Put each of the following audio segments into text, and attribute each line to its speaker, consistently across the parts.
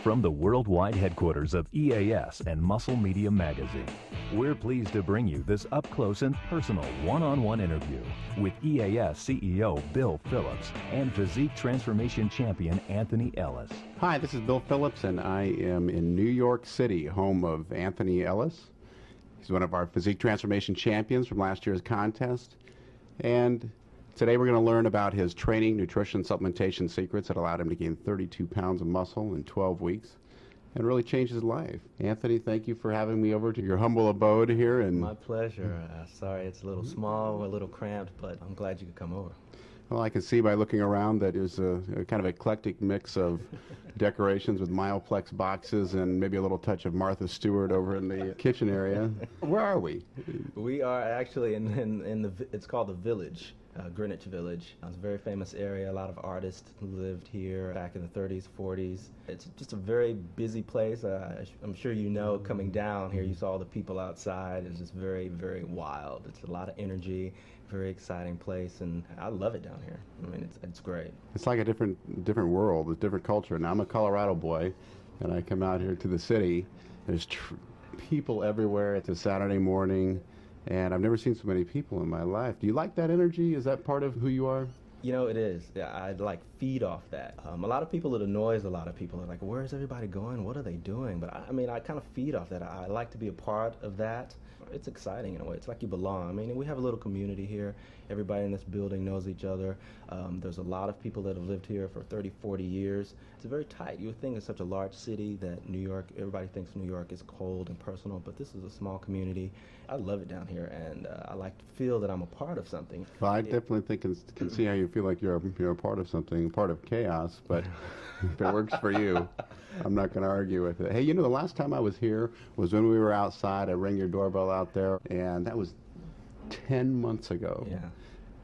Speaker 1: From the worldwide headquarters of EAS and Muscle Media Magazine, we're pleased to bring you this up-close and personal one-on-one interview with EAS CEO Bill Phillips and Physique Transformation Champion Anthony Ellis.
Speaker 2: Hi, this is Bill Phillips, and I am in New York City, home of Anthony Ellis. He's one of our Physique Transformation Champions from last year's contest. And today we're going to learn about his training, nutrition, supplementation secrets that allowed him to gain 32 pounds of muscle in 12 weeks and really change his life. Anthony, thank you for having me over to your humble abode here. And
Speaker 3: my pleasure. Sorry it's a little small, a little cramped, but I'm glad you could come over.
Speaker 2: Well, I can see by looking around that it was a kind of eclectic mix of decorations with Mileplex boxes and maybe a little touch of Martha Stewart over in the kitchen area. Where are we?
Speaker 3: We are actually in the, it's called the Village. Greenwich Village. It's a very famous area. A lot of artists lived here back in the 30s, 40s. It's just a very busy place. I'm sure you know, coming down here, you saw the people outside. It's just very, very wild. It's a lot of energy, very exciting place, and I love it down here. I mean, it's great.
Speaker 2: It's like a different world, a different culture. Now, I'm a Colorado boy, and I come out here to the city. There's people everywhere. It's a Saturday morning. And I've never seen so many people in my life. Do you like that energy? Is that part of who you are?
Speaker 3: You know, it is. Yeah, I feed off that. A lot of people, it annoys a lot of people. They're like, where's everybody going? What are they doing? But I mean, I kind of feed off that. I like to be a part of that. It's exciting in a way. It's like you belong. I mean, we have a little community here. Everybody in this building knows each other. There's a lot of people that have lived here for 30, 40 years. It's very tight. You would think it's such a large city that New York, everybody thinks New York is cold and personal, but this is a small community. I love it down here, and I like to feel that I'm a part of something.
Speaker 2: Well, I definitely can see how you feel like you're a part of something, part of chaos, but if it works for you, I'm not going to argue with it. Hey, you know, the last time I was here was when we were outside. I rang your doorbell out there, and that was 10 months ago.
Speaker 3: Yeah.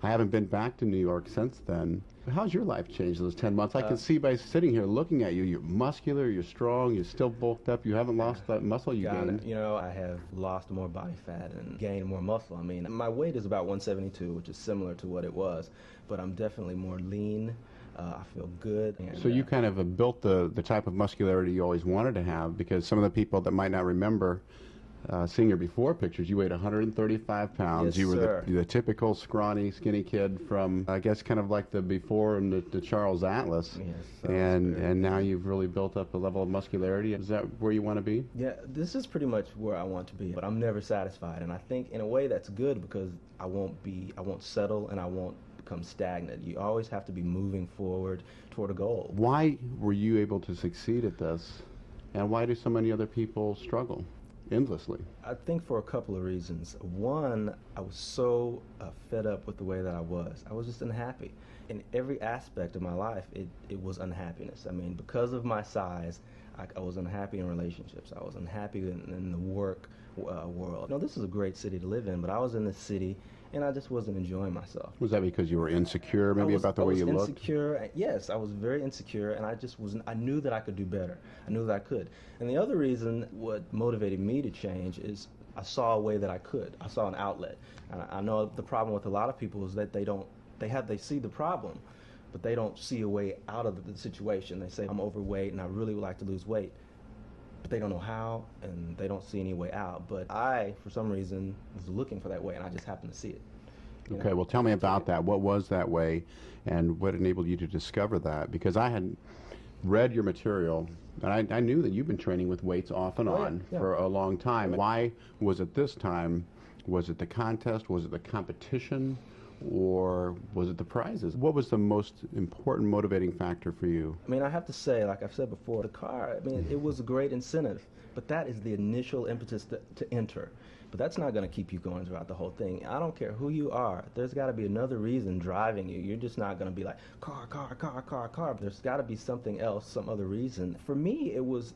Speaker 2: I haven't been back to New York since then. How's your life changed those 10 months? I can see by sitting here looking at you, you're muscular, you're strong, you're still bulked up, you haven't lost that muscle you gained.
Speaker 3: You know, I have lost more body fat and gained more muscle. I mean, my weight is about 172, which is similar to what it was, but I'm definitely more lean. I feel good. And,
Speaker 2: so you kind of have built the type of muscularity you always wanted to have, because some of the people that might not remember seeing your before pictures, you weighed 135 pounds.
Speaker 3: Yes,
Speaker 2: you were
Speaker 3: sir.
Speaker 2: the typical scrawny, skinny kid from, I guess, kind of like the before and the Charles Atlas.
Speaker 3: Yes,
Speaker 2: and now you've really built up a level of muscularity. Is that where you want to be?
Speaker 3: Yeah, this is pretty much where I want to be, but I'm never satisfied. And I think in a way that's good, because I won't settle and I won't become stagnant. You always have to be moving forward toward a goal.
Speaker 2: Why were you able to succeed at this, and why do so many other people struggle endlessly?
Speaker 3: I think for a couple of reasons. One, I was so fed up with the way that I was. I was just unhappy. In every aspect of my life, it was unhappiness. I mean, because of my size, I was unhappy in relationships. I was unhappy in the work world. No, this is a great city to live in, but I was in this city and I just wasn't enjoying myself.
Speaker 2: Was that because you were insecure, maybe about the way you looked?
Speaker 3: Insecure. Yes, I was very insecure, and I just wasn't. I knew that I could do better. I knew that I could. And the other reason, what motivated me to change, is I saw a way that I could. I saw an outlet. And I know the problem with a lot of people is that they see the problem, but they don't see a way out of the situation. They say, I'm overweight and I really would like to lose weight, but they don't know how, and they don't see any way out. But I, for some reason, was looking for that way, and I just happened to see it.
Speaker 2: Okay, well, tell me about that. What was that way, and what enabled you to discover that? Because I had read your material, and I knew that you've been training with weights off and on for a long time. Why was it this time? Was it the contest? Was it the competition? Or was it the prizes? What was the most important motivating factor for you?
Speaker 3: I mean, I have to say, like I've said before, the car, I mean, it was a great incentive, but that is the initial impetus to enter. But that's not going to keep you going throughout the whole thing. I don't care who you are. There's got to be another reason driving you. You're just not going to be like, car, car, car, car, car. There's got to be something else, some other reason. For me, it was,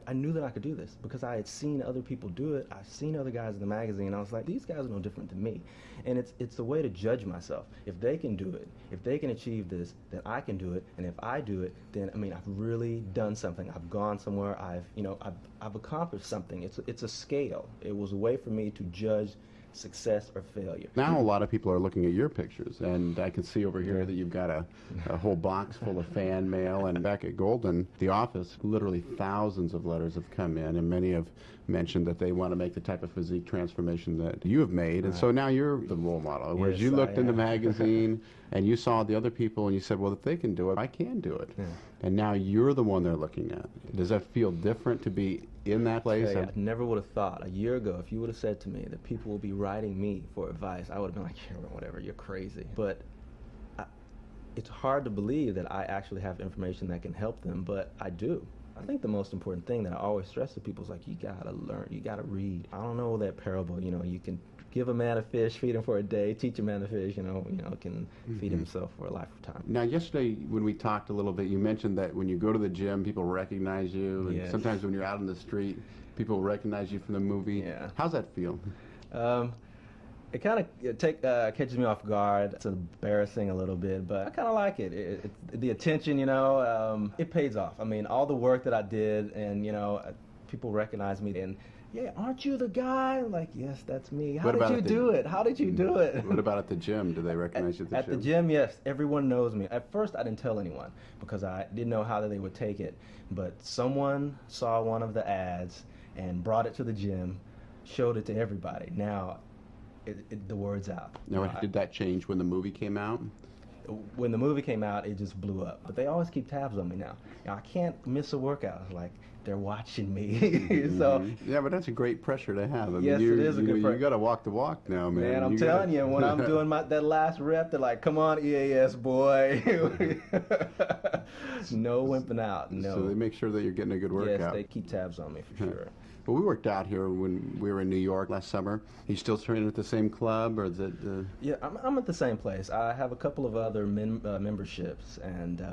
Speaker 3: I knew that I could do this because I had seen other people do it. I've seen other guys in the magazine, and I was like, these guys are no different than me. And it's a way to judge myself. If they can do it, if they can achieve this, then I can do it. And if I do it, then, I mean, I've really done something. I've gone somewhere. I've accomplished something. It's a scale. It was a way for me to judge success or failure.
Speaker 2: Now a lot of people are looking at your pictures, and I can see over here that you've got a whole box full of fan mail. And back at Golden, the office, literally thousands of letters have come in, and many have mentioned that they want to make the type of physique transformation that you have made. And so now you're the role model. Whereas
Speaker 3: Yes,
Speaker 2: you looked
Speaker 3: I
Speaker 2: in the
Speaker 3: am.
Speaker 2: magazine and you saw the other people and you said, well, if they can do it, I can do it.
Speaker 3: Yeah.
Speaker 2: And now you're the one they're looking at. Does that feel different to be in that place?
Speaker 3: I never would have thought a year ago, if you would have said to me that people will be writing me for advice, I would have been like, yeah, whatever, you're crazy. But it's hard to believe that I actually have information that can help them, but I do. I think the most important thing that I always stress to people is like, you gotta learn, you gotta read. I don't know that parable, you can give a man a fish, feed him for a day, teach a man a fish, can feed himself for a lifetime.
Speaker 2: Now, yesterday when we talked a little bit, you mentioned that when you go to the gym, people recognize you, and
Speaker 3: Yes.
Speaker 2: sometimes when you're out on the street, people recognize you from the movie.
Speaker 3: Yeah.
Speaker 2: How's that feel?
Speaker 3: It kind of catches me off guard. It's embarrassing a little bit, but I kind of like it. The attention, it pays off. I mean, all the work that I did, and people recognize me, and yeah, aren't you the guy? Like, yes, that's me. How did you do it? How did you do it?
Speaker 2: What about at the gym? Do they recognize you at the
Speaker 3: At
Speaker 2: gym?
Speaker 3: the gym, yes. Everyone knows me. At first, I didn't tell anyone because I didn't know how they would take it. But someone saw one of the ads and brought it to the gym, showed it to everybody. Now, the word's out.
Speaker 2: Now, did that change when the movie came out?
Speaker 3: When the movie came out, it just blew up. But they always keep tabs on me now. I can't miss a workout. It's like, they're watching me. So
Speaker 2: yeah, but that's a great pressure to have. I mean,
Speaker 3: yes, it is a good pressure.
Speaker 2: You got to walk the walk now, man.
Speaker 3: Man, I'm telling you, when I'm doing that last rep, they're like, "Come on, EAS boy." No wimping out. No.
Speaker 2: So they make sure that you're getting a good workout.
Speaker 3: Yes, they keep tabs on me for sure.
Speaker 2: But we worked out here when we were in New York last summer. You still training at the same club, or is it?
Speaker 3: Yeah, I'm at the same place. I have a couple of other memberships, and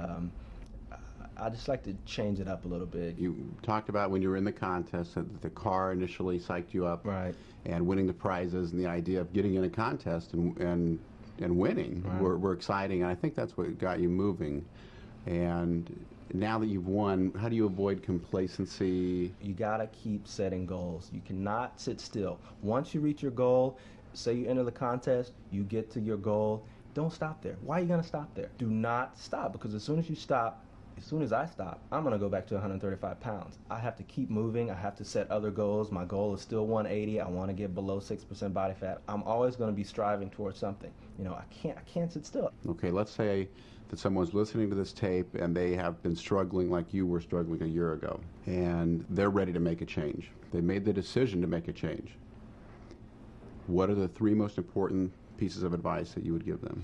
Speaker 3: I just like to change it up a little bit.
Speaker 2: You talked about when you were in the contest that the car initially psyched you up,
Speaker 3: Right.
Speaker 2: And winning the prizes and the idea of getting in a contest and winning were exciting, and I think that's what got you moving. And now that you've won, how do you avoid complacency?
Speaker 3: You gotta keep setting goals. You cannot sit still. Once you reach your goal, say you enter the contest, you get to your goal, don't stop there. Why are you gonna stop there? Do not stop, because as soon as I stop, I'm going to go back to 135 pounds. I have to keep moving. I have to set other goals. My goal is still 180. I want to get below 6% body fat. I'm always going to be striving towards something. I can't sit still.
Speaker 2: Okay, let's say that someone's listening to this tape and they have been struggling like you were struggling a year ago, and they're ready to make a change. They made the decision to make a change. What are the 3 most important pieces of advice that you would give them?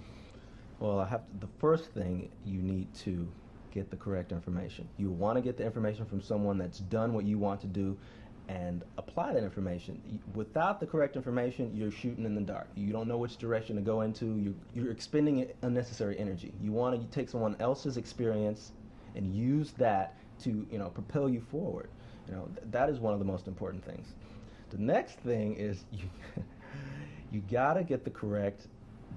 Speaker 3: Well, the first thing, you need to get the correct information. You want to get the information from someone that's done what you want to do and apply that information. Without the correct information, you're shooting in the dark. You don't know which direction to go into. You're expending unnecessary energy. You want to take someone else's experience and use that to propel you forward. That is one of the most important things. The next thing is you got to get the correct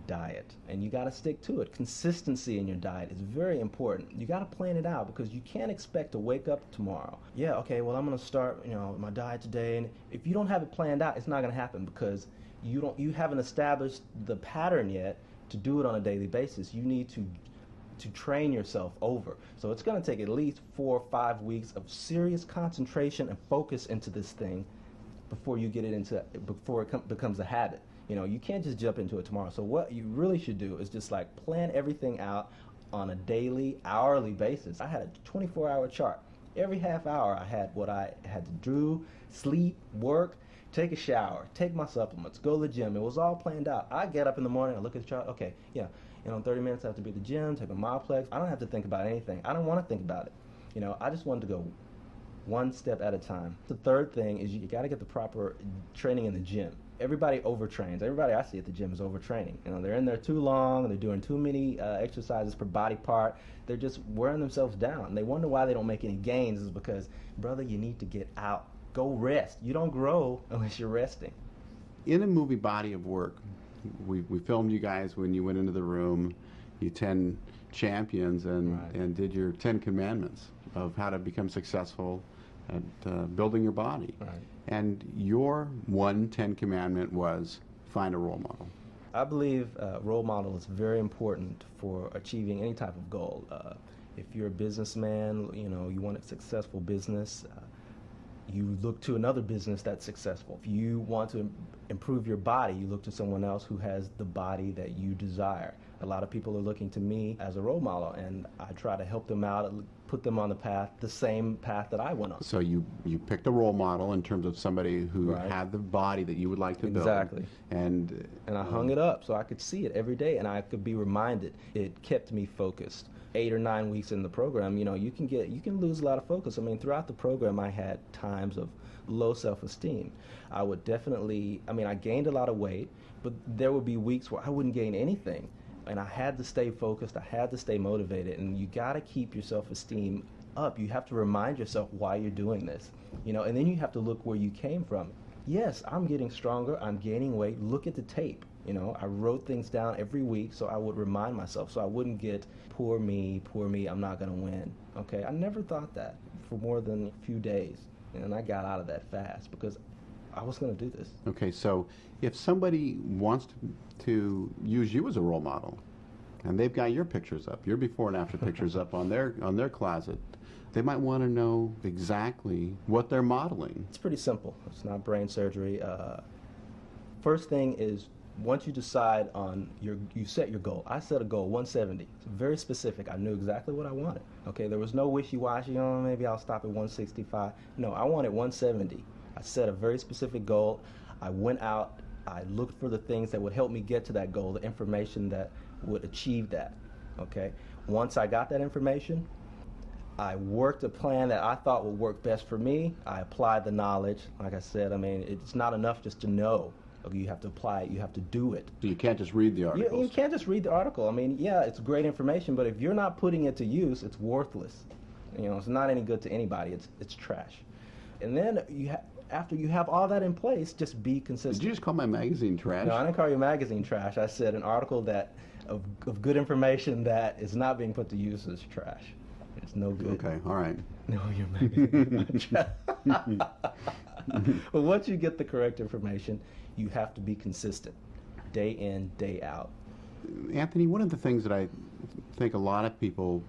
Speaker 3: diet, and you got to stick to it. Consistency in your diet is very important. You got to plan it out, because you can't expect to wake up tomorrow. Yeah, okay, well, I'm going to start, my diet today, and if you don't have it planned out, it's not going to happen, because you haven't established the pattern yet to do it on a daily basis. You need to train yourself over. So it's going to take at least 4 or 5 weeks of serious concentration and focus into this thing before it becomes a habit. You can't just jump into it tomorrow. So what you really should do is just plan everything out on a daily, hourly basis. I had a 24-hour chart. Every half hour I had what I had to do, sleep, work, take a shower, take my supplements, go to the gym. It was all planned out. I get up in the morning, I look at the chart, okay, yeah, in 30 minutes I have to be at the gym, take a Myoplex. I don't have to think about anything. I don't want to think about it. I just wanted to go one step at a time. The third thing is you got to get the proper training in the gym. Everybody overtrains. Everybody I see at the gym is overtraining. They're in there too long. They're doing too many exercises per body part. They're just wearing themselves down. They wonder why they don't make any gains. Is because, brother, you need to get out. Go rest. You don't grow unless you're resting.
Speaker 2: In a movie body of work, we filmed you guys when you went into the room, you 10 champions, and did your 10 commandments of how to become successful at building your body.
Speaker 3: Right.
Speaker 2: And your 10 commandment was find a role model?
Speaker 3: I believe role model is very important for achieving any type of goal. If you're a businessman, you want a successful business, you look to another business that's successful. If you want to improve your body, you look to someone else who has the body that you desire. A lot of people are looking to me as a role model, and I try to help them out, put them on the same path that I went on.
Speaker 2: So you picked a role model in terms of somebody who had the body that you would like to build.
Speaker 3: Exactly.
Speaker 2: And
Speaker 3: I hung it up so I could see it every day, and I could be reminded. It kept me focused. 8 or 9 weeks in the program, you can lose a lot of focus. I mean, throughout the program, I had times of low self-esteem. I would definitely, I gained a lot of weight, but there would be weeks where I wouldn't gain anything. And I had to stay focused, I had to stay motivated, and you got to keep your self-esteem up. You have to remind yourself why you're doing this, and then you have to look where you came from. Yes, I'm getting stronger, I'm gaining weight, look at the tape. I wrote things down every week so I would remind myself, so I wouldn't get, poor me, I'm not going to win. Okay, I never thought that for more than a few days, and I got out of that fast because I was going to do this.
Speaker 2: Okay, so if somebody wants to use you as a role model, and they've got your pictures up, your before and after pictures up on their closet, they might want to know exactly what they're modeling.
Speaker 3: It's pretty simple. It's not brain surgery. First thing is, once you decide on you set your goal. I set a goal, 170. It's very specific. I knew exactly what I wanted. Okay, there was no wishy-washy, maybe I'll stop at 165. No, I wanted 170. I set a very specific goal. I went out, I looked for the things that would help me get to that goal, the information that would achieve that. Okay, once I got that information, I worked a plan that I thought would work best for me. I applied the knowledge. Like I said, it's not enough just to know. You have to apply it, you have to do it.
Speaker 2: So you can't just read the articles.
Speaker 3: You can't just read the article. Yeah, it's great information, but if you're not putting it to use, it's worthless. It's not any good to anybody. It's trash. And then after you have all that in place, just be consistent.
Speaker 2: Did you just call my magazine trash?
Speaker 3: No, I didn't call your magazine trash. I said an article of good information that is not being put to use is trash. It's no good.
Speaker 2: Okay, all right.
Speaker 3: No, your magazine is trash. But once you get the correct information, you have to be consistent, day in, day out.
Speaker 2: Anthony, one of the things that I think a lot of people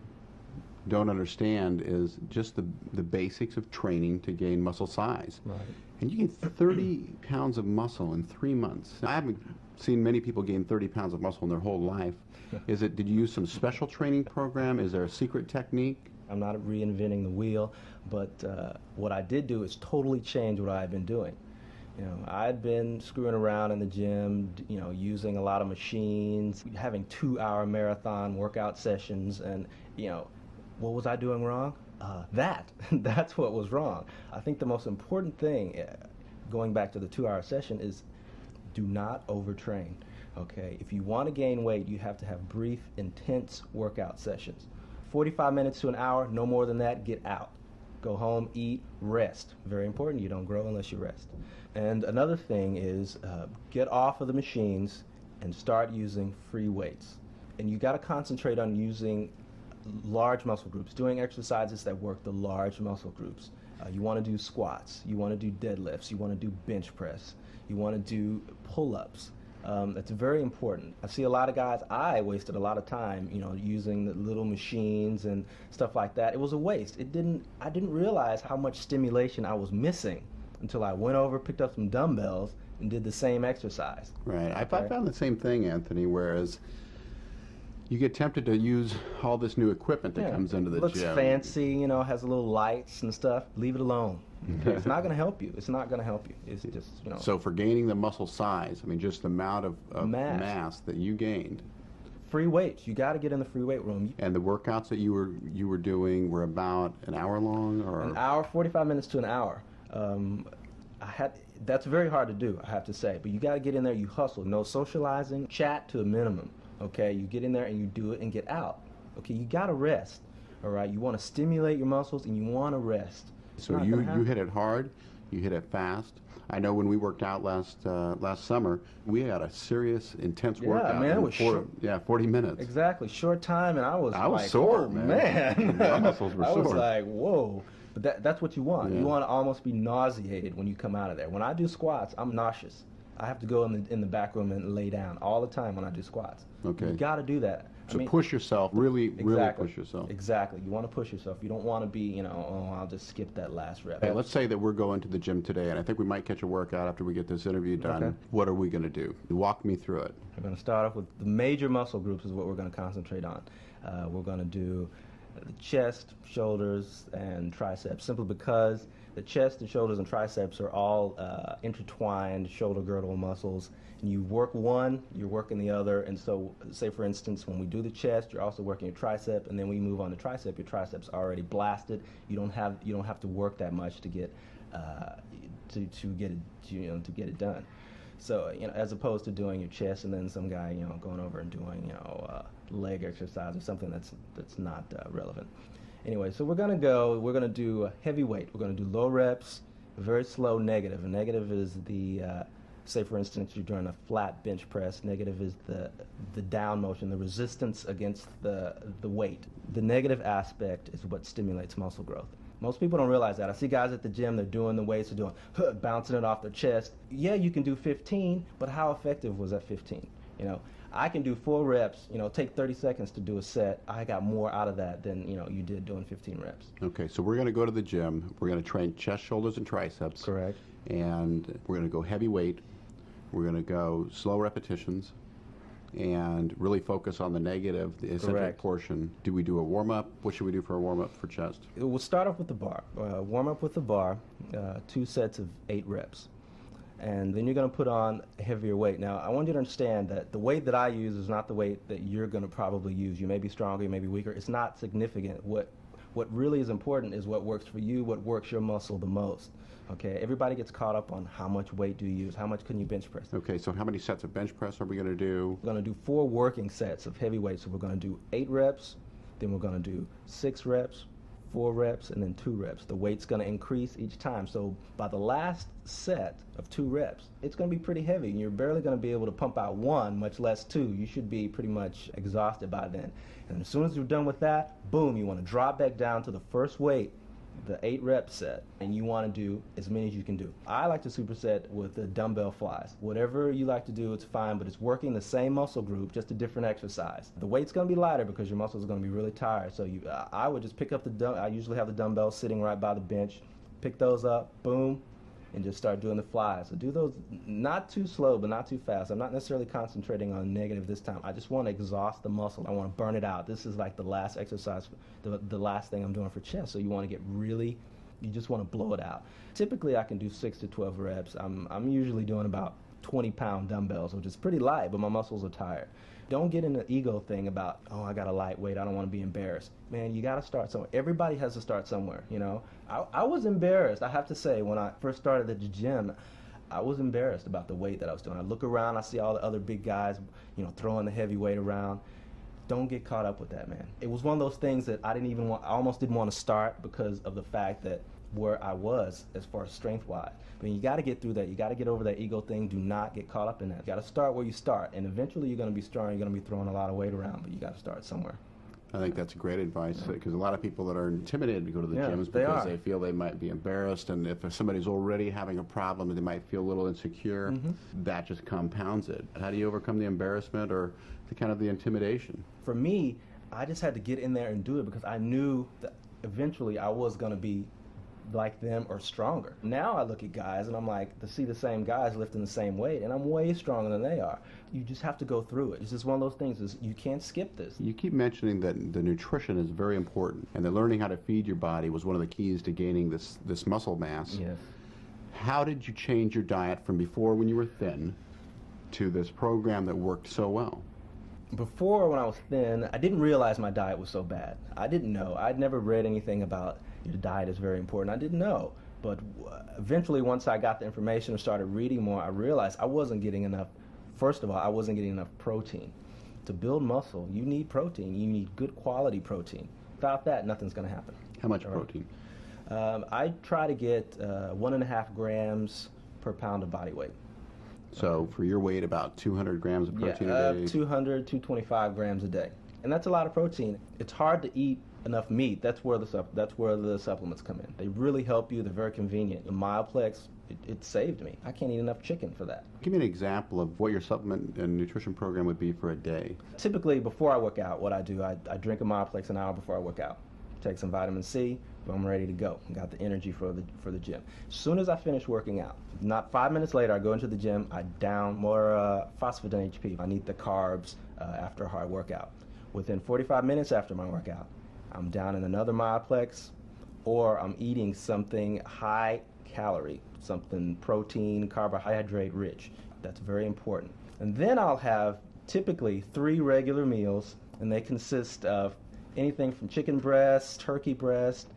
Speaker 2: don't understand is just the basics of training to gain muscle size.
Speaker 3: Right.
Speaker 2: And you gain 30 pounds of muscle in 3 months. I haven't seen many people gain 30 pounds of muscle in their whole life. Did you use some special training program? Is there a secret technique?
Speaker 3: I'm not reinventing the wheel, but what I did do is totally change what I had been doing. I'd been screwing around in the gym, using a lot of machines, having 2-hour marathon workout sessions, and, what was I doing wrong? That's what was wrong. I think the most important thing, going back to the 2-hour session, is do not overtrain, okay? If you want to gain weight, you have to have brief, intense workout sessions. 45 minutes to an hour, no more than that, get out. Go home, eat, rest. Very important, you don't grow unless you rest. And another thing is get off of the machines and start using free weights. And you got to concentrate on using large muscle groups, doing exercises that work the large muscle groups. You want to do squats, you want to do deadlifts, you want to do bench press, you want to do pull-ups. That's very important. I see a lot of guys, I wasted a lot of time, using the little machines and stuff like that. It was a waste. I didn't realize how much stimulation I was missing until I went over, picked up some dumbbells, and did the same exercise.
Speaker 2: Right. I found the same thing, Anthony, whereas you get tempted to use all this new equipment that comes into the
Speaker 3: looks
Speaker 2: gym.
Speaker 3: Looks fancy, has a little lights and stuff. Leave it alone. It's not going to help you. It's not going to help you. It's just,
Speaker 2: So for gaining the muscle size, just the amount of mass that you gained.
Speaker 3: Free weights. You got to get in the free weight room.
Speaker 2: And the workouts that you were doing were about an hour long, or
Speaker 3: an hour, 45 minutes to an hour. That's very hard to do, I have to say. But you got to get in there. You hustle. No socializing. Chat to a minimum. Okay, you get in there and you do it and get out. Okay, you got to rest. All right, you want to stimulate your muscles and you want to rest.
Speaker 2: So you hit it hard, you hit it fast. I know when we worked out last summer, we had a serious, intense workout.
Speaker 3: Yeah, man, it was short.
Speaker 2: Yeah, 40 minutes.
Speaker 3: Exactly, short time, and I was like,
Speaker 2: sore,
Speaker 3: oh, man.
Speaker 2: My muscles were sore.
Speaker 3: I was like, whoa. But that's what you want. Yeah. You want to almost be nauseated when you come out of there. When I do squats, I'm nauseous. I have to go in the back room and lay down all the time when I do squats.
Speaker 2: Okay.
Speaker 3: You got to do that.
Speaker 2: So push yourself, really push yourself.
Speaker 3: Exactly. You want to push yourself. You don't want to be, oh, I'll just skip that last rep.
Speaker 2: Hey, let's say that we're going to the gym today, and I think we might catch a workout after we get this interview done.
Speaker 3: Okay.
Speaker 2: What are we going to do? Walk me through it.
Speaker 3: We're going to start off with the major muscle groups is what we're going to concentrate on. We're going to do the chest, shoulders, and triceps, simply because the chest, the shoulders, and triceps are all intertwined shoulder girdle muscles. And you work one, you're working the other. And so, say for instance, when we do the chest, you're also working your tricep, and then we move on to tricep. Your triceps are already blasted. You don't have to work that much to get to get it done. So, as opposed to doing your chest and then some guy, going over and doing, leg exercise or something that's not relevant. Anyway, so we're going to do heavy weight. We're going to do low reps, very slow negative. A negative is the, say for instance, you're doing a flat bench press. Negative is the down motion, the resistance against the weight. The negative aspect is what stimulates muscle growth. Most people don't realize that. I see guys at the gym, they're doing the weights, they're doing, bouncing it off their chest. Yeah, you can do 15, but how effective was that 15? I can do 4 reps, take 30 seconds to do a set. I got more out of that than, you did doing 15 reps.
Speaker 2: Okay, so we're going to go to the gym. We're going to train chest, shoulders, and triceps.
Speaker 3: Correct.
Speaker 2: And we're going to go heavy weight. We're going to go slow repetitions and really focus on the negative, the eccentric portion. Do we do a warm-up? What should we do for a warm-up for chest?
Speaker 3: We'll start off with the bar. Warm up with the bar, 2 sets of 8 reps. And then you're going to put on a heavier weight. Now, I want you to understand that the weight that I use is not the weight that you're going to probably use. You may be stronger, you may be weaker. It's not significant. What really is important is what works for you, what works your muscle the most. Okay, everybody gets caught up on how much weight do you use, how much can you bench press.
Speaker 2: Okay, so how many sets of bench press are we going to do?
Speaker 3: We're going to do 4 working sets of heavy weight. So we're going to do 8 reps, then we're going to do 6 reps, 4 reps, and then 2 reps. The weight's going to increase each time. So by the last set of 2 reps, it's going to be pretty heavy. You're barely going to be able to pump out 1, much less 2. You should be pretty much exhausted by then. And as soon as you're done with that, boom, you want to drop back down to the first weight, the 8 rep set, and you want to do as many as you can do. I like to superset with the dumbbell flies. Whatever you like to do, it's fine, but it's working the same muscle group, just a different exercise. The weight's going to be lighter because your muscles are going to be really tired. So I would just pick up I usually have the dumbbells sitting right by the bench, pick those up, boom, and just start doing the flies. So do those not too slow, but not too fast. I'm not necessarily concentrating on negative this time. I just want to exhaust the muscle. I want to burn it out. This is like the last exercise, the last thing I'm doing for chest. So you want to get really, you just want to blow it out. Typically, I can do 6 to 12 reps. I'm usually doing about 20-pound dumbbells, which is pretty light, but my muscles are tired. Don't get in the ego thing about, oh, I got a lightweight, I don't want to be embarrassed. Man, you got to start somewhere. Everybody has to start somewhere, I was embarrassed, I have to say, when I first started at the gym, I was embarrassed about the weight that I was doing. I look around, I see all the other big guys, throwing the heavy weight around. Don't get caught up with that, man. It was one of those things that I almost didn't want to start because of the fact that where I was as far as strength-wise. But you got to get through that. You got to get over that ego thing. Do not get caught up in that. You got to start where you start, and eventually you're going to be strong. You're going to be throwing a lot of weight around, but you got to start somewhere.
Speaker 2: I think that's great advice because a lot of people that are intimidated to go to the gyms because they feel they might be embarrassed, and if somebody's already having a problem, they might feel a little insecure. That just compounds it. How do you overcome the embarrassment or the intimidation? For
Speaker 3: me, I just had to get in there and do it because I knew that eventually I was going to be like them or stronger. Now I look at guys and I'm like, to see the same guys lifting the same weight, and I'm way stronger than they are. You just have to go through it. It's just one of those things, is you can't skip this.
Speaker 2: You keep mentioning that the nutrition is very important, and that learning how to feed your body was one of the keys to gaining this muscle mass.
Speaker 3: Yes.
Speaker 2: How did you change your diet from before, when you were thin, to this program that worked so well?
Speaker 3: Before, when I was thin, I didn't realize my diet was so bad. I didn't know. I'd never read anything about your diet is very important. I didn't know. But eventually, once I got the information and started reading more, I realized I wasn't getting enough. First of all, I wasn't getting enough protein. To build muscle, you need protein. You need good quality protein. Without that, nothing's going to happen.
Speaker 2: How much protein?
Speaker 3: I try to get 1.5 grams per pound of body weight.
Speaker 2: So for your weight, about 200 grams of protein a day?
Speaker 3: 200, 225 grams a day. And that's a lot of protein. It's hard to eat enough meat, that's where the supplements come in. They really help you. They're very convenient. The Mileplex, it saved me. I can't eat enough chicken for that.
Speaker 2: Give me an example of what your supplement and nutrition program would be for a day.
Speaker 3: Typically, before I work out, what I do, I drink a Mileplex an hour before I work out. Take some vitamin C, I'm ready to go. Got the energy for the gym. As soon as I finish working out, not 5 minutes later, I go into the gym, I down more phosphatin HP. I need the carbs after a hard workout. Within 45 minutes after my workout, I'm down in another Mileplex, or I'm eating something high calorie, something protein, carbohydrate rich. That's very important. And then I'll have typically 3 regular meals, and they consist of anything from chicken breast, turkey breast,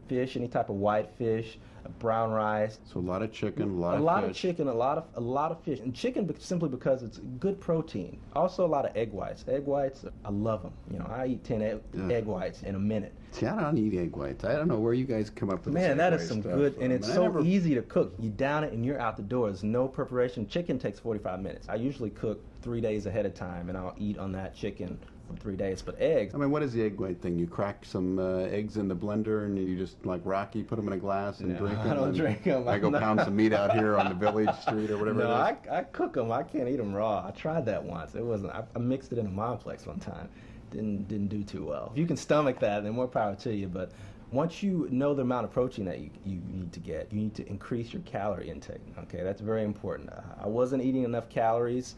Speaker 3: fish, any type of white fish, brown rice.
Speaker 2: So a lot of chicken, a lot
Speaker 3: of chicken, a lot of fish, and chicken simply because it's good protein. Also a lot of egg whites. Egg whites, I love them. You know, I eat 10 egg whites in a minute.
Speaker 2: See, I don't eat egg whites. I don't know where you guys come up with this.
Speaker 3: Man, that is
Speaker 2: egg
Speaker 3: some
Speaker 2: white
Speaker 3: good,
Speaker 2: stuff.
Speaker 3: and it's so easy to cook. You down it and you're out the door. There's no preparation. Chicken takes 45 minutes. I usually cook 3 days ahead of time, and I'll eat on that chicken for 3 days. But eggs,
Speaker 2: I mean, what is the egg white thing? You crack some eggs in the blender and you just, like Rocky, put them in a glass and drink them?
Speaker 3: I don't drink them.
Speaker 2: I go pound some meat out here on the village street or whatever
Speaker 3: No,
Speaker 2: it is.
Speaker 3: I cook them. I can't eat them raw. I tried that once. It wasn't. I mixed it in a Mileplex one time. Didn't do too well. If you can stomach that, then more power to you. But once you know the amount of protein that you need to get, you need to increase your calorie intake. Okay, that's very important. I wasn't eating enough calories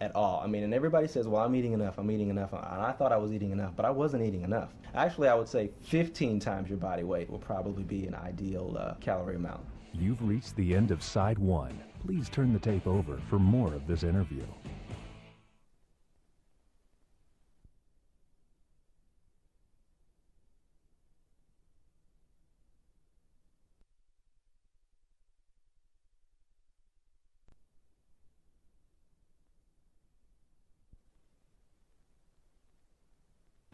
Speaker 3: at all. I mean, and everybody says, well, I'm eating enough, and I thought I was eating enough, but I wasn't eating enough. Actually, I would say 15 times your body weight will probably be an ideal calorie amount.
Speaker 1: You've reached the end of Side 1. Please turn the tape over for more of this interview.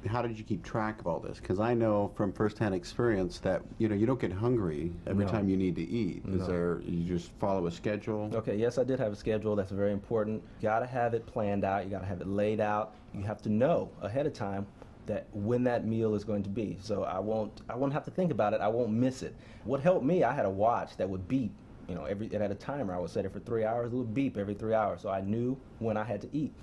Speaker 2: How did you keep track of all this? Because I know from firsthand experience that you don't get hungry every time you need to eat. You just follow a schedule?
Speaker 3: Okay, yes, I did have a schedule. That's very important. You got to have it planned out. You got to have it laid out. You have to know ahead of time that when that meal is going to be. So I won't have to think about it. I won't miss it. What helped me, I had a watch that would beep. You know, it had a timer. I would set it for 3 hours. It would beep every 3 hours, so I knew when I had to eat.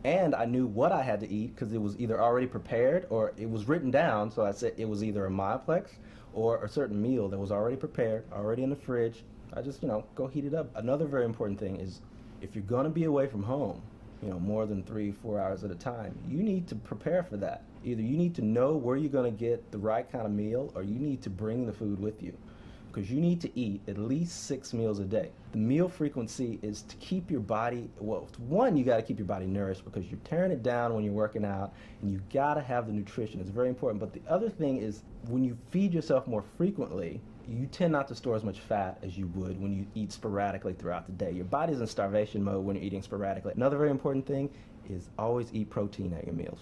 Speaker 3: And I knew what I had to eat because it was either already prepared or it was written down. So I said it was either a Mileplex or a certain meal that was already prepared, already in the fridge. I just, go heat it up. Another very important thing is if you're going to be away from home, more than 3-4 hours at a time, you need to prepare for that. Either you need to know where you're going to get the right kind of meal, or you need to bring the food with you, because you need to eat at least 6 meals a day. The meal frequency is to keep your body, well, one, you got to keep your body nourished because you're tearing it down when you're working out, and you got to have the nutrition. It's very important. But the other thing is when you feed yourself more frequently, you tend not to store as much fat as you would when you eat sporadically throughout the day. Your body's in starvation mode when you're eating sporadically. Another very important thing is always eat protein at your meals.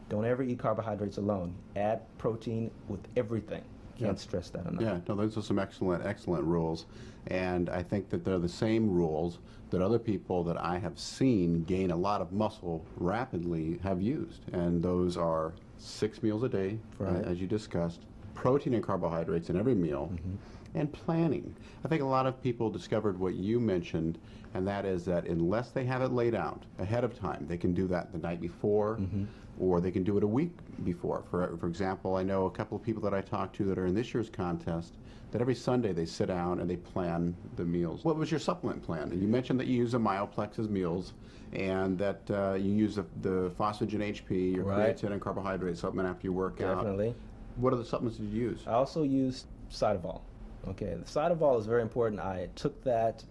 Speaker 3: Don't ever eat carbohydrates alone. Add protein with everything. Can't stress that enough.
Speaker 2: Yeah, no, those are some excellent rules. And I think that they're the same rules that other people that I have seen gain a lot of muscle rapidly have used. And those are 6 meals a day,
Speaker 3: right,
Speaker 2: as you discussed, protein and carbohydrates in every meal, and planning. I think a lot of people discovered what you mentioned, and that is that unless they have it laid out ahead of time, they can do that the night before, or they can do it a week before. For example, I know a couple of people that I talked to that are in this year's contest that every Sunday they sit down and they plan the meals. What was your supplement plan? You mentioned that you use a Mileplex as meals, and that you use the Phosphagen HP, your creatine and carbohydrate supplement after you work out.
Speaker 3: Definitely.
Speaker 2: What other supplements did you use?
Speaker 3: I also used Seidman. Okay, the Seidman is very important. I took that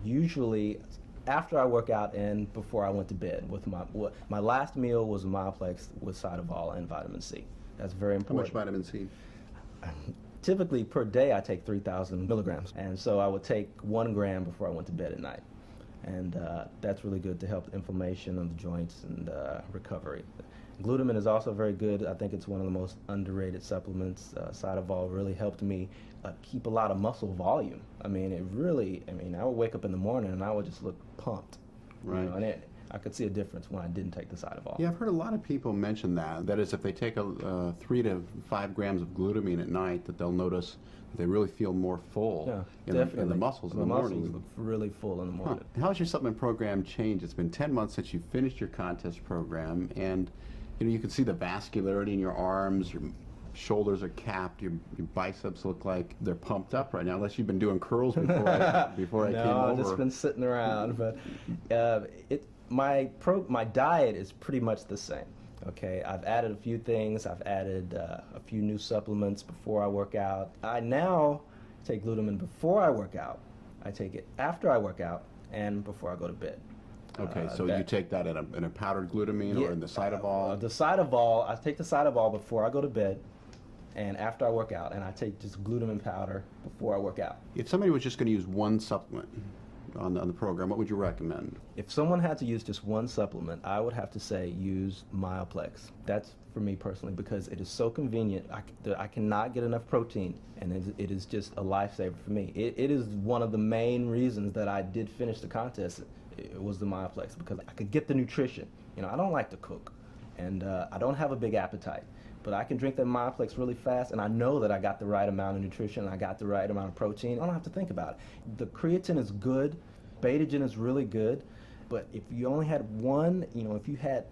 Speaker 3: usually after I work out and before I went to bed. With my last meal was a Mileplex with Seidman and vitamin C. That's very important.
Speaker 2: How much vitamin C?
Speaker 3: Typically per day I take 3,000 milligrams, and so I would take 1 gram before I went to bed at night. And that's really good to help inflammation of the joints and recovery. Glutamine is also very good. I think it's one of the most underrated supplements. Seidman really helped me keep a lot of muscle volume. I mean, I would wake up in the morning and I would just look pumped.
Speaker 2: Right.
Speaker 3: I could see a difference when I didn't take the Seidman.
Speaker 2: Yeah, I've heard a lot of people mention that. That is, if they take 3 to 5 grams of glutamine at night, that they'll notice that they really feel more full
Speaker 3: definitely.
Speaker 2: in the muscles in the
Speaker 3: muscles
Speaker 2: morning.
Speaker 3: look really full in the morning.
Speaker 2: Huh. How has your supplement program changed? It's been 10 months since you finished your contest program, and you can see the vascularity in your arms, your shoulders are capped, your biceps look like they're pumped up right now, unless you've been doing curls before I came over.
Speaker 3: No, I've just been sitting around. But my diet is pretty much the same. Okay, I've added a few things. I've added a few new supplements before I work out. I now take glutamine before I work out. I take it after I work out and before I go to bed.
Speaker 2: Okay, so you take that in a powdered glutamine or in the Seidman?
Speaker 3: The Seidman, I take the Seidman before I go to bed and after I work out, and I take just glutamine powder before I work out.
Speaker 2: If somebody was just going to use one supplement on the program, what would you recommend?
Speaker 3: If someone had to use just one supplement, I would have to say use Myoplex. That's for me personally because it is so convenient. I cannot get enough protein, and it is just a lifesaver for me. It is one of the main reasons that I did finish the contest. It was the Myoplex because I could get the nutrition. I don't like to cook, and I don't have a big appetite. But I can drink that Myoplex really fast, and I know that I got the right amount of nutrition, I got the right amount of protein. I don't have to think about it. The creatine is good, betagen is really good, but if you only had one, if you had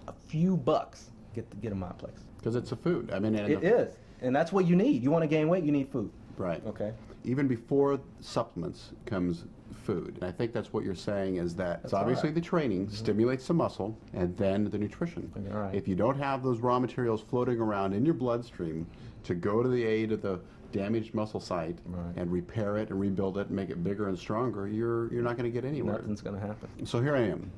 Speaker 3: a few bucks, get a Myoplex.
Speaker 2: Because it's a food. I mean,
Speaker 3: it is, and that's what you need. You want to gain weight, you need food.
Speaker 2: Right.
Speaker 3: Okay.
Speaker 2: Even before supplements comes food. And I think that's what you're saying is that it's obviously the training stimulates the muscle and then the nutrition.
Speaker 3: All right.
Speaker 2: If you don't have those raw materials floating around in your bloodstream to go to the aid of the damaged muscle site and repair it and rebuild it and make it bigger and stronger, you're not going to get anywhere.
Speaker 3: Nothing's going to happen.
Speaker 2: So here I am.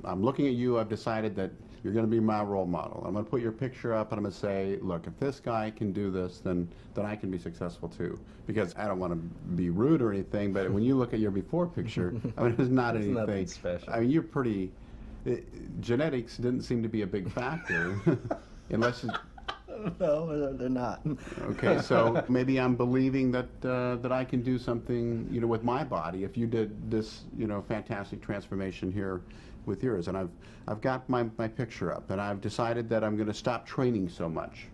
Speaker 2: I'm looking at you. I've decided that you're going to be my role model. I'm going to put your picture up and I'm going to say, look, if this guy can do this, then I can be successful too. Because I don't want to be rude or anything, but when you look at your before picture, I mean, there's not anything
Speaker 3: nothing special.
Speaker 2: I mean, you're pretty. Genetics didn't seem to be a big factor, unless.
Speaker 3: No, they're not.
Speaker 2: Okay, so maybe I'm believing that I can do something, with my body. If you did this, fantastic transformation here with yours, and I've got my picture up, and I've decided that I'm going to stop training so much.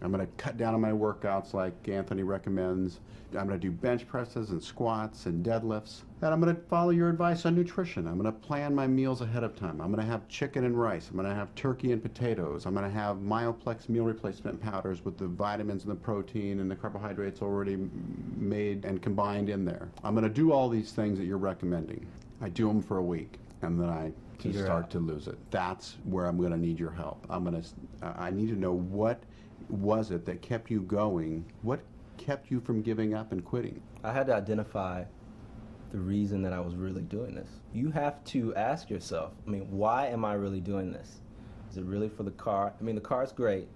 Speaker 2: I'm going to cut down on my workouts like Anthony recommends. I'm going to do bench presses and squats and deadlifts. And I'm going to follow your advice on nutrition. I'm going to plan my meals ahead of time. I'm going to have chicken and rice. I'm going to have turkey and potatoes. I'm going to have Myoplex meal replacement powders with the vitamins and the protein and the carbohydrates already made and combined in there. I'm going to do all these things that you're recommending. I do them for a week, and then I start to lose it. That's where I'm going to need your help. I need to know what was it that kept you going? What kept you from giving up and quitting?
Speaker 3: I had to identify the reason that I was really doing this. You have to ask yourself, why am I really doing this? Is it really for the car? The car's great,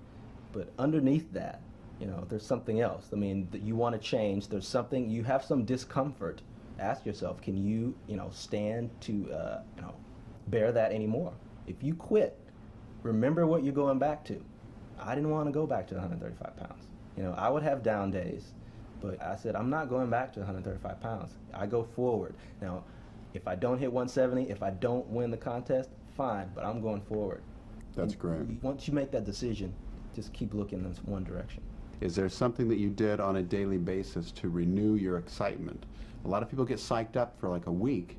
Speaker 3: but underneath that, there's something else. That you want to change. There's something, you have some discomfort. Ask yourself, can you, stand to, bear that anymore? If you quit, remember what you're going back to. I didn't want to go back to 135 pounds. I would have down days, but I said, I'm not going back to 135 pounds. I go forward. Now, if I don't hit 170, if I don't win the contest, fine, but I'm going forward.
Speaker 2: That's great.
Speaker 3: Once you make that decision, just keep looking in one direction.
Speaker 2: Is there something that you did on a daily basis to renew your excitement? A lot of people get psyched up for like a week,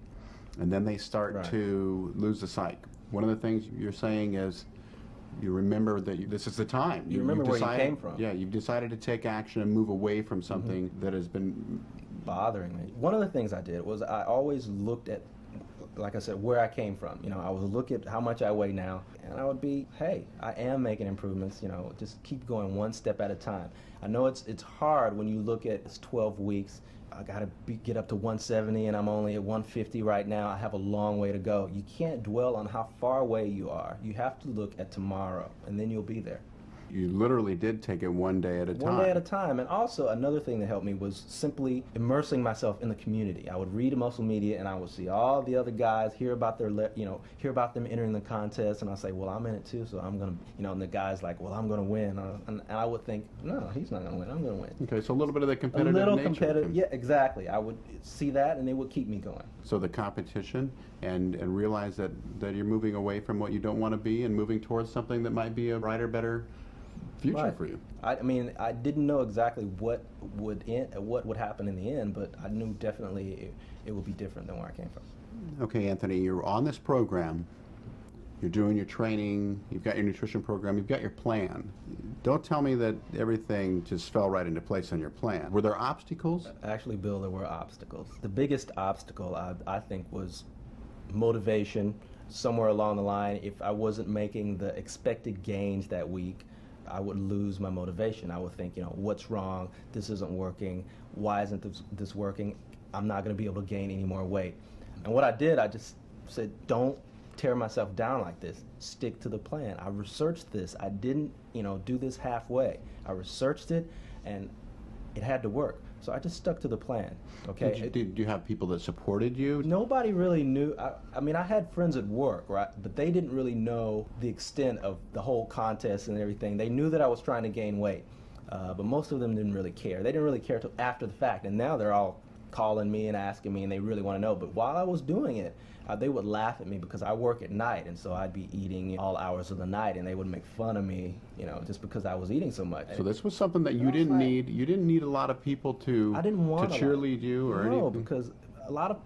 Speaker 2: and then they start to lose the psych. One of the things you're saying is, you remember that this is the time.
Speaker 3: You remember where you came from.
Speaker 2: Yeah, you've decided to take action and move away from something that has been
Speaker 3: bothering me. One of the things I did was I always looked at, like I said, where I came from. I would look at how much I weigh now, and I would be, hey, I am making improvements. Just keep going one step at a time. I know it's hard when you look at it's 12 weeks. I got to get up to 170, and I'm only at 150 right now. I have a long way to go. You can't dwell on how far away you are. You have to look at tomorrow, and then you'll be there.
Speaker 2: You literally did take it one day at a time.
Speaker 3: One day at a time. And also another thing that helped me was simply immersing myself in the community. I would read Muscle Media and I would see all the other guys, hear about hear about them entering the contest, and I'd say, well, I'm in it too, so I'm going to, and the guy's like, well, I'm going to win. And I would think, no, he's not going to win, I'm going to win.
Speaker 2: Okay, so a little bit of the competitive
Speaker 3: nature. A little
Speaker 2: nature.
Speaker 3: competitive, yeah, exactly. I would see that and it would keep me going.
Speaker 2: So the competition and realize that you're moving away from what you don't want to be and moving towards something that might be a brighter, better future for you.
Speaker 3: I mean, I didn't know exactly what would happen in the end, but I knew definitely it would be different than where I came from.
Speaker 2: Okay, Anthony, you're on this program. You're doing your training. You've got your nutrition program. You've got your plan. Don't tell me that everything just fell right into place on your plan. Were there obstacles?
Speaker 3: Actually, Bill, there were obstacles. The biggest obstacle, I think, was motivation. Somewhere along the line, if I wasn't making the expected gains that week, I would lose my motivation. I would think, what's wrong? This isn't working. Why isn't this working? I'm not going to be able to gain any more weight. And what I did, I just said, don't tear myself down like this. Stick to the plan. I researched this. I didn't, do this halfway. I researched it, and it had to work. So I just stuck to the plan. Okay.
Speaker 2: Did you have people that supported you?
Speaker 3: Nobody really knew. I mean, I had friends at work, right? But they didn't really know the extent of the whole contest and everything. They knew that I was trying to gain weight, but most of them didn't really care. They didn't really care till after the fact, and now they're all calling me and asking me, and they really want to know. But while I was doing it, they would laugh at me because I work at night, and so I'd be eating all hours of the night, and they would make fun of me, just because I was eating so much.
Speaker 2: So this was something that you didn't need. You didn't need a lot of people to cheerlead you or anything.
Speaker 3: No, because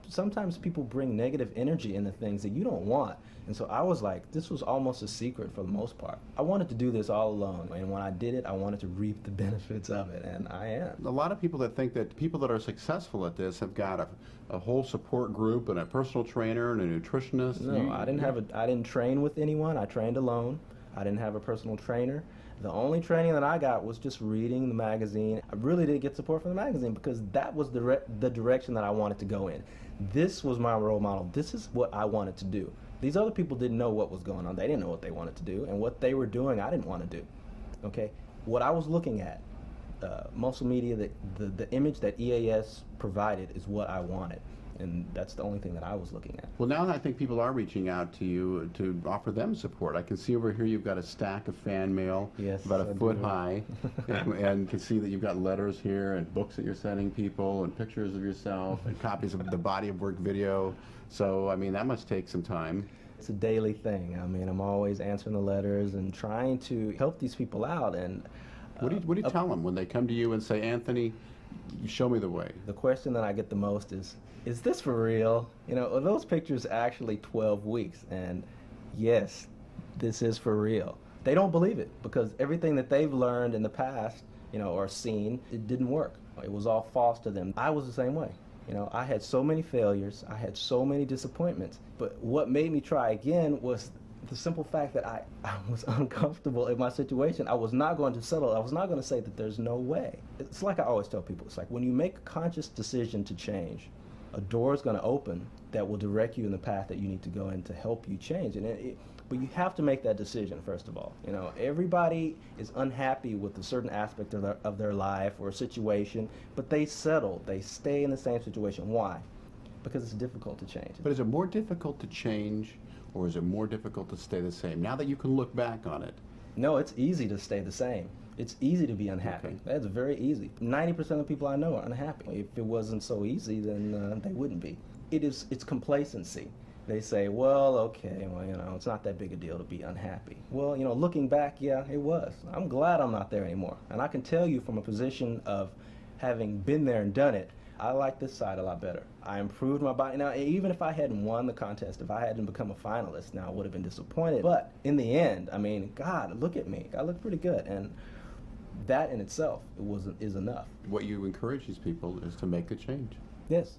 Speaker 3: sometimes people bring negative energy into things that you don't want. And so I was like, this was almost a secret for the most part. I wanted to do this all alone, and when I did it, I wanted to reap the benefits of it, and I am.
Speaker 2: A lot of people that think that people that are successful at this have got a whole support group and a personal trainer and a nutritionist.
Speaker 3: No, I didn't train with anyone. I trained alone. I didn't have a personal trainer. The only training that I got was just reading the magazine. I really did get support from the magazine because that was the direction that I wanted to go in. This was my role model. This is what I wanted to do. These other people didn't know what was going on. They didn't know what they wanted to do, and what they were doing, I didn't want to do. Okay, what I was looking at, Muscle Media, the image that EAS provided is what I wanted, and that's the only thing that I was looking at.
Speaker 2: Well, now I think people are reaching out to you to offer them support. I can see over here you've got a stack of fan mail,
Speaker 3: yes,
Speaker 2: about a foot high, and can see that you've got letters here and books that you're sending people and pictures of yourself and copies of the body of work video. So, I mean, that must take some time.
Speaker 3: It's a daily thing. I mean, I'm always answering the letters and trying to help these people out. And
Speaker 2: what do you tell them when they come to you and say, Anthony, show me the way?
Speaker 3: The question that I get the most is this for real? Are those pictures actually 12 weeks? And yes, this is for real. They don't believe it because everything that they've learned in the past, or seen, it didn't work. It was all false to them. I was the same way. I had so many failures, I had so many disappointments, but what made me try again was the simple fact that I was uncomfortable in my situation. I was not going to settle. I was not going to say that there's no way. It's like I always tell people, it's like when you make a conscious decision to change, a door is going to open that will direct you in the path that you need to go in to help you change. But you have to make that decision, first of all. Everybody is unhappy with a certain aspect of their life or a situation, but they settle. They stay in the same situation. Why? Because it's difficult to change.
Speaker 2: But is it more difficult to change, or is it more difficult to stay the same? Now that you can look back on it.
Speaker 3: No, it's easy to stay the same. It's easy to be unhappy. Okay. That's very easy. 90% of the people I know are unhappy. If it wasn't so easy, then they wouldn't be. It's complacency. They say, well, okay, it's not that big a deal to be unhappy. Well, looking back, yeah, it was. I'm glad I'm not there anymore. And I can tell you from a position of having been there and done it, I like this side a lot better. I improved my body. Now, even if I hadn't won the contest, if I hadn't become a finalist, now I would have been disappointed. But in the end, I mean, God, look at me. I look pretty good. And that in itself is enough.
Speaker 2: What you encourage these people is to make the change.
Speaker 3: Yes.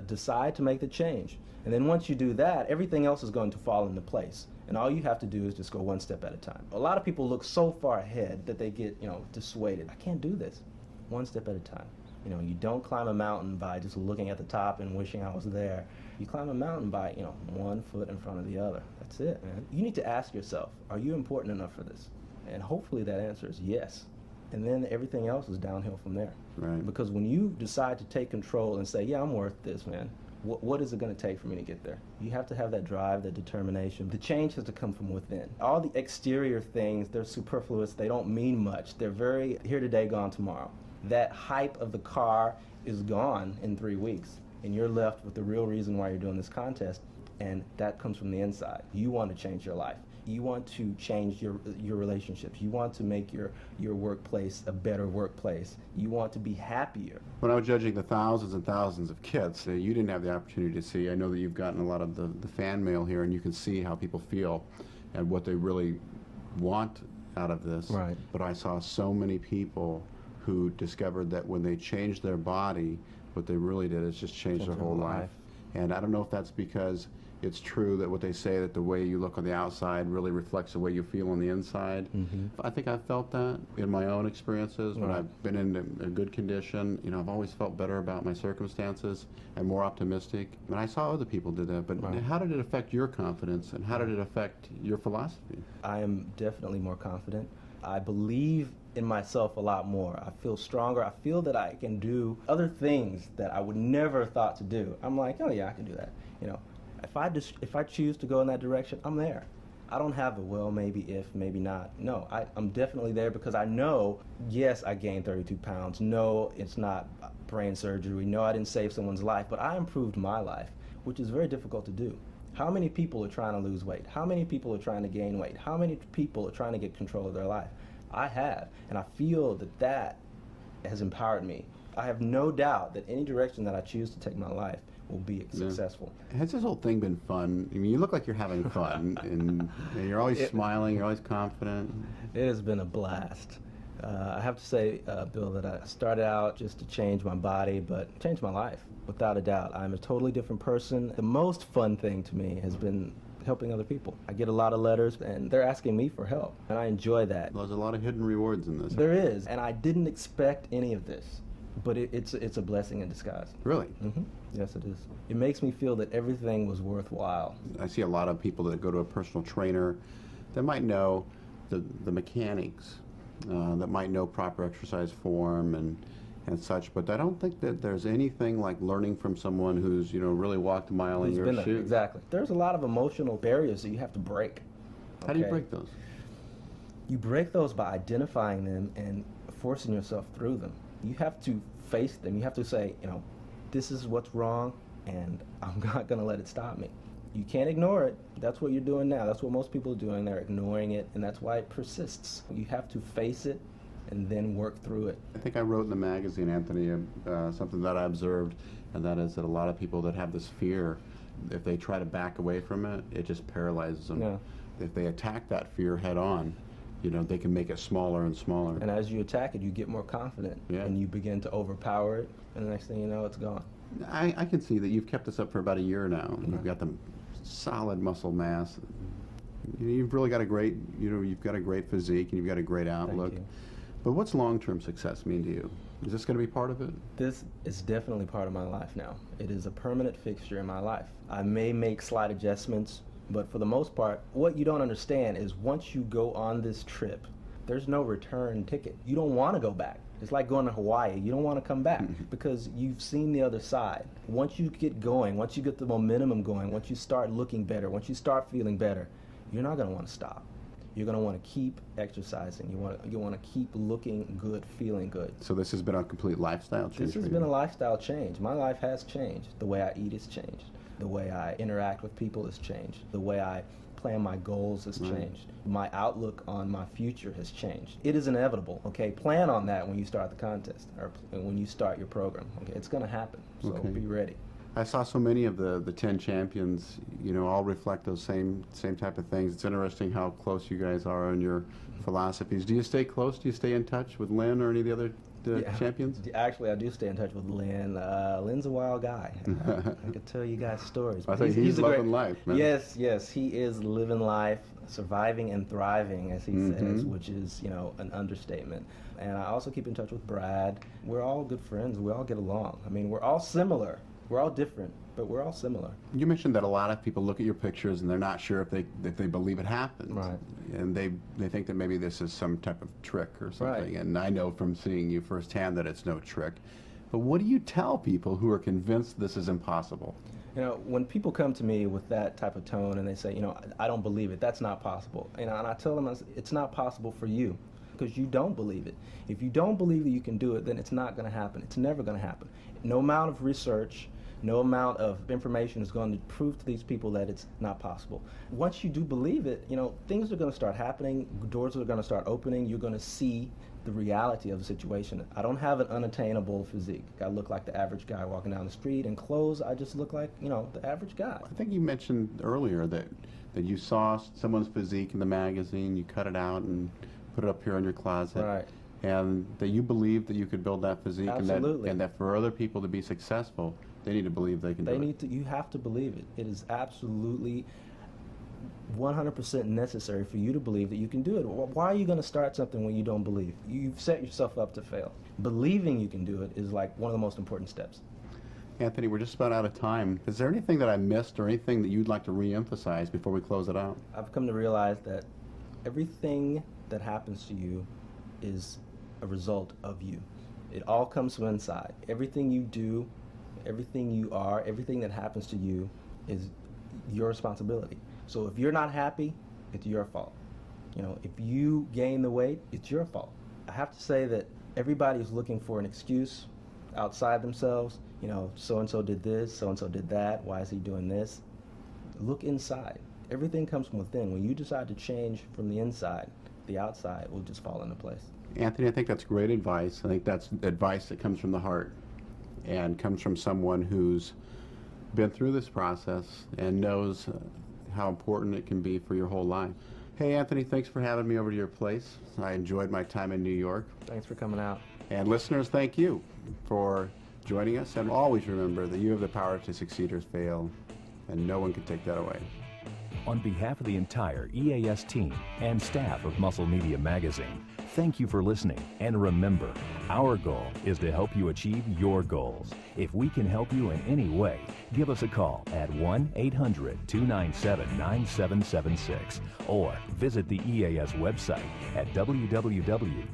Speaker 3: Decide to make the change. And then once you do that, everything else is going to fall into place. And all you have to do is just go one step at a time. A lot of people look so far ahead that they get, dissuaded. I can't do this. One step at a time. You don't climb a mountain by just looking at the top and wishing I was there. You climb a mountain by, one foot in front of the other. That's it, man. You need to ask yourself, are you important enough for this? And hopefully that answer is yes. And then everything else is downhill from there.
Speaker 2: Right.
Speaker 3: Because when you decide to take control and say, yeah, I'm worth this, man, what is it going to take for me to get there? You have to have that drive, that determination. The change has to come from within. All the exterior things, they're superfluous. They don't mean much. They're very here today, gone tomorrow. That hype of the car is gone in 3 weeks, and you're left with the real reason why you're doing this contest, and that comes from the inside. You want to change your life. You want to change your relationships. You want to make your workplace a better workplace. You want to be happier.
Speaker 2: When I was judging the thousands and thousands of kits that you didn't have the opportunity to see, I know that you've gotten a lot of the fan mail here, and you can see how people feel and what they really want out of this.
Speaker 3: Right.
Speaker 2: But I saw so many people who discovered that when they changed their body, what they really did is just change their whole life. And I don't know if that's because it's true that what they say, that the way you look on the outside really reflects the way you feel on the inside.
Speaker 3: Mm-hmm.
Speaker 2: I think I've felt that in my own experiences when
Speaker 3: Right.
Speaker 2: I've been in a good condition. You know, I've always felt better about my circumstances and more optimistic. And I saw other people do that, but
Speaker 3: Right.
Speaker 2: how did it affect your confidence, and how did it affect your philosophy?
Speaker 3: I am definitely more confident. I believe in myself a lot more. I feel stronger. I feel that I can do other things that I would never have thought to do. I'm like, oh yeah, I can do that. You know, if I choose to go in that direction, I'm there. I don't have a well, maybe if, maybe not. No, I'm definitely there because I know, yes, I gained 32 pounds. No, it's not brain surgery. No, I didn't save someone's life, but I improved my life, which is very difficult to do. How many people are trying to lose weight? How many people are trying to gain weight? How many people are trying to get control of their life? I have, and I feel that has empowered me. I have no doubt that any direction that I choose to take my life will be successful.
Speaker 2: Has this whole thing been fun? I mean, you look like you're having fun, and you're always smiling, you're always confident.
Speaker 3: It has been a blast. I have to say, Bill, that I started out just to change my body, but changed my life, without a doubt. I'm a totally different person. The most fun thing to me has been helping other people. I get a lot of letters, and they're asking me for help, and I enjoy that.
Speaker 2: There's a lot of hidden rewards in this.
Speaker 3: There is, and I didn't expect any of this, but it's a blessing in disguise.
Speaker 2: Really?
Speaker 3: Mm-hmm. Yes, it is. It makes me feel that everything was worthwhile.
Speaker 2: I see a lot of people that go to a personal trainer that might know the mechanics, that might know proper exercise form and such, but I don't think that there's anything like learning from someone who's, really walked a mile in your shoes.
Speaker 3: Exactly. There's a lot of emotional barriers that you have to break.
Speaker 2: How do you break those?
Speaker 3: You break those by identifying them and forcing yourself through them. You have to face them. You have to say, this is what's wrong, and I'm not going to let it stop me. You can't ignore it. That's what you're doing now. That's what most people are doing. They're ignoring it, and that's why it persists. You have to face it and then work through it.
Speaker 2: I think I wrote in the magazine, Anthony, something that I observed, and that is that a lot of people that have this fear, if they try to back away from it, it just paralyzes them.
Speaker 3: Yeah.
Speaker 2: If they attack that fear head on, they can make it smaller and smaller.
Speaker 3: And as you attack it, you get more confident, and you begin to overpower it, and the next thing you know, it's gone.
Speaker 2: I can see that you've kept this up for about a year now. Mm-hmm. You've got the solid muscle mass. You've really got a great, you've got a great physique, and you've got a great outlook.
Speaker 3: Thank you.
Speaker 2: But what's long-term success mean to you? Is this going to be part of it?
Speaker 3: This is definitely part of my life now. It is a permanent fixture in my life. I may make slight adjustments, but for the most part, what you don't understand is once you go on this trip, there's no return ticket. You don't want to go back. It's like going to Hawaii. You don't want to come back because you've seen the other side. Once you get going, once you get the momentum going, once you start looking better, once you start feeling better, you're not going to want to stop. You're going to want to keep exercising. You want to keep looking good, feeling good.
Speaker 2: So this has been a complete lifestyle change.
Speaker 3: This has been a lifestyle change. My life has changed. The way I eat has changed. The way I interact with people has changed. The way I plan my goals has changed. My outlook on my future has changed. It is inevitable, okay? Plan on that when you start the contest or when you start your program, okay? It's going to happen, so be ready.
Speaker 2: I saw so many of the 10 champions, all reflect those same type of things. It's interesting how close you guys are on your philosophies. Do you stay close? Do you stay in touch with Lynn or any of the other champions?
Speaker 3: Actually, I do stay in touch with Lynn. Lynn's a wild guy. I could tell you guys stories.
Speaker 2: I think he's loving life, man.
Speaker 3: Yes, he is living life, surviving and thriving, as he says, which is, an understatement. And I also keep in touch with Brad. We're all good friends. We all get along. I mean, we're all similar, We're all different, but we're all similar.
Speaker 2: You mentioned that a lot of people look at your pictures and they're not sure if they believe it happened.
Speaker 3: Right.
Speaker 2: And they think that maybe this is some type of trick or something.
Speaker 3: Right.
Speaker 2: And I know from seeing you firsthand that it's no trick. But what do you tell people who are convinced this is impossible?
Speaker 3: You know, when people come to me with that type of tone and they say, you know, I don't believe it, that's not possible. You know, and I tell them it's not possible for you because you don't believe it. If you don't believe that you can do it, then it's not going to happen. It's never going to happen. No amount of research, no amount of information is going to prove to these people that it's not possible. Once you do believe it, you know, things are going to start happening, doors are going to start opening, you're going to see the reality of the situation. I don't have an unattainable physique. I look like the average guy walking down the street. In clothes, I just look like, you know, the average guy.
Speaker 2: I think you mentioned earlier that you saw someone's physique in the magazine, you cut it out and put it up here in your closet.
Speaker 3: Right.
Speaker 2: And that you believed that you could build that physique.
Speaker 3: Absolutely.
Speaker 2: And that for other people to be successful, they need to believe they can do it.
Speaker 3: You have to believe it. It is absolutely 100% necessary for you to believe that you can do it. Why are you going to start something when you don't believe? You've set yourself up to fail. Believing you can do it is like one of the most important steps.
Speaker 2: Anthony, we're just about out of time. Is there anything that I missed or anything that you'd like to re-emphasize before we close it out?
Speaker 3: I've come to realize that everything that happens to you is a result of you. It all comes from inside. Everything you do, everything you are, everything that happens to you is your responsibility. So if you're not happy, it's your fault. You know, if you gain the weight, it's your fault. I have to say that everybody is looking for an excuse outside themselves. You know, so-and-so did this, so-and-so did that, why is he doing this? Look inside. Everything comes from within. When you decide to change from the inside, the outside will just fall into place.
Speaker 2: Anthony, I think that's great advice. I think that's advice that comes from the heart and comes from someone who's been through this process and knows how important it can be for your whole life. Hey, Anthony, thanks for having me over to your place. I enjoyed my time in New York.
Speaker 3: Thanks for coming out.
Speaker 2: And listeners, thank you for joining us. And always remember that you have the power to succeed or fail, and no one can take that away.
Speaker 1: On behalf of the entire EAS team and staff of Muscle Media Magazine, thank you for listening. And remember, our goal is to help you achieve your goals. If we can help you in any way, give us a call at 1-800-297-9776 or visit the EAS website at www.eas.com.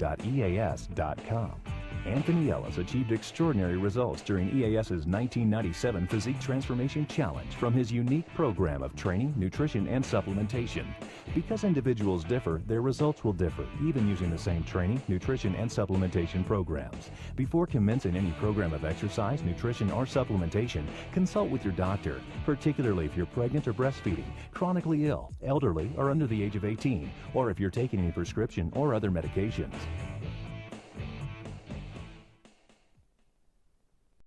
Speaker 1: Anthony Ellis achieved extraordinary results during EAS's 1997 Physique Transformation Challenge from his unique program of training, nutrition, and supplementation. Because individuals differ, their results will differ, even using the same training, nutrition, and supplementation programs. Before commencing any program of exercise, nutrition, or supplementation, consult with your doctor, particularly if you're pregnant or breastfeeding, chronically ill, elderly, or under the age of 18, or if you're taking any prescription or other medications.